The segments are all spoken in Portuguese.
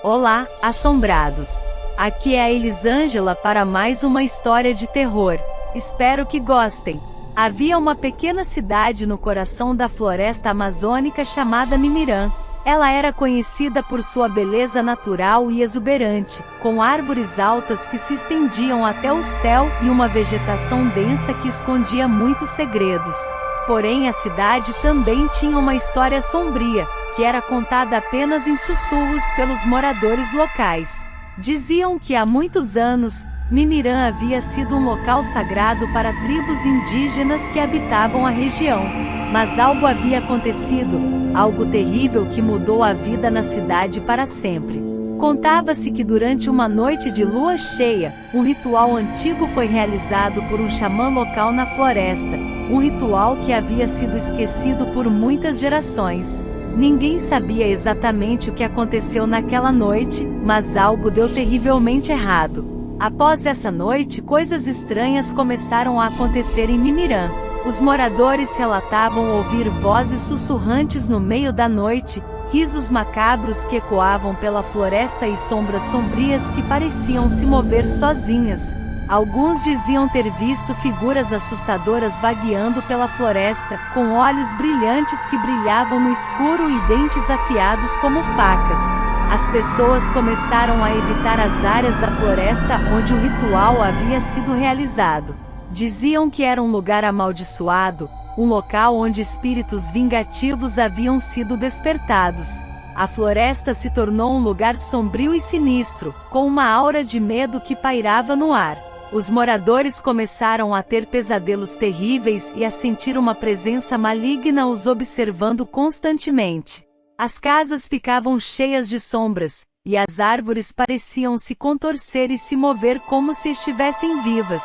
Olá, assombrados! Aqui é a Elisângela para mais uma história de terror. Espero que gostem. Havia uma pequena cidade no coração da floresta amazônica chamada Mimirã. Ela era conhecida por sua beleza natural e exuberante, com árvores altas que se estendiam até o céu e uma vegetação densa que escondia muitos segredos. Porém, a cidade também tinha uma história sombria, que era contada apenas em sussurros pelos moradores locais. Diziam que há muitos anos, Mimirã havia sido um local sagrado para tribos indígenas que habitavam a região. Mas algo havia acontecido, algo terrível que mudou a vida na cidade para sempre. Contava-se que durante uma noite de lua cheia, um ritual antigo foi realizado por um xamã local na floresta, um ritual que havia sido esquecido por muitas gerações. Ninguém sabia exatamente o que aconteceu naquela noite, mas algo deu terrivelmente errado. Após essa noite, coisas estranhas começaram a acontecer em Mimirã. Os moradores relatavam ouvir vozes sussurrantes no meio da noite, risos macabros que ecoavam pela floresta e sombras sombrias que pareciam se mover sozinhas. Alguns diziam ter visto figuras assustadoras vagueando pela floresta, com olhos brilhantes que brilhavam no escuro e dentes afiados como facas. As pessoas começaram a evitar as áreas da floresta onde o ritual havia sido realizado. Diziam que era um lugar amaldiçoado, um local onde espíritos vingativos haviam sido despertados. A floresta se tornou um lugar sombrio e sinistro, com uma aura de medo que pairava no ar. Os moradores começaram a ter pesadelos terríveis e a sentir uma presença maligna os observando constantemente. As casas ficavam cheias de sombras, e as árvores pareciam se contorcer e se mover como se estivessem vivas.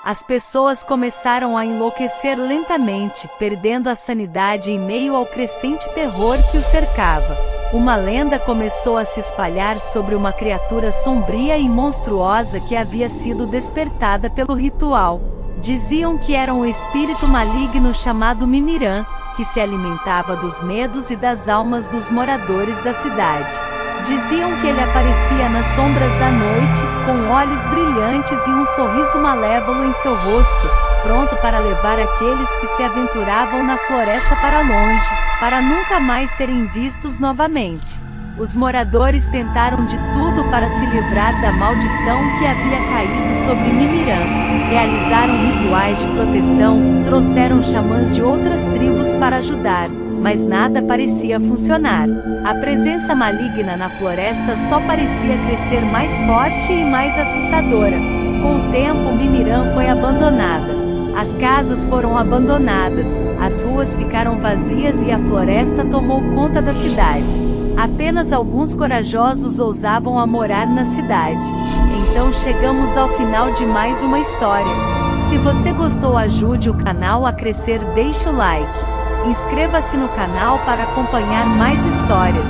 As pessoas começaram a enlouquecer lentamente, perdendo a sanidade em meio ao crescente terror que os cercava. Uma lenda começou a se espalhar sobre uma criatura sombria e monstruosa que havia sido despertada pelo ritual. Diziam que era um espírito maligno chamado Mimirã, que se alimentava dos medos e das almas dos moradores da cidade. Diziam que ele aparecia nas sombras da noite, com olhos brilhantes e um sorriso malévolo em seu rosto, pronto para levar aqueles que se aventuravam na floresta para longe, para nunca mais serem vistos novamente. Os moradores tentaram de tudo para se livrar da maldição que havia caído sobre Mimirã. Realizaram rituais de proteção, trouxeram xamãs de outras tribos para ajudar, mas nada parecia funcionar. A presença maligna na floresta só parecia crescer mais forte e mais assustadora. Com o tempo, Mimirã foi abandonada. As casas foram abandonadas, as ruas ficaram vazias e a floresta tomou conta da cidade. Apenas alguns corajosos ousavam a morar na cidade. Então chegamos ao final de mais uma história. Se você gostou, ajude o canal a crescer, deixe o like. Inscreva-se no canal para acompanhar mais histórias.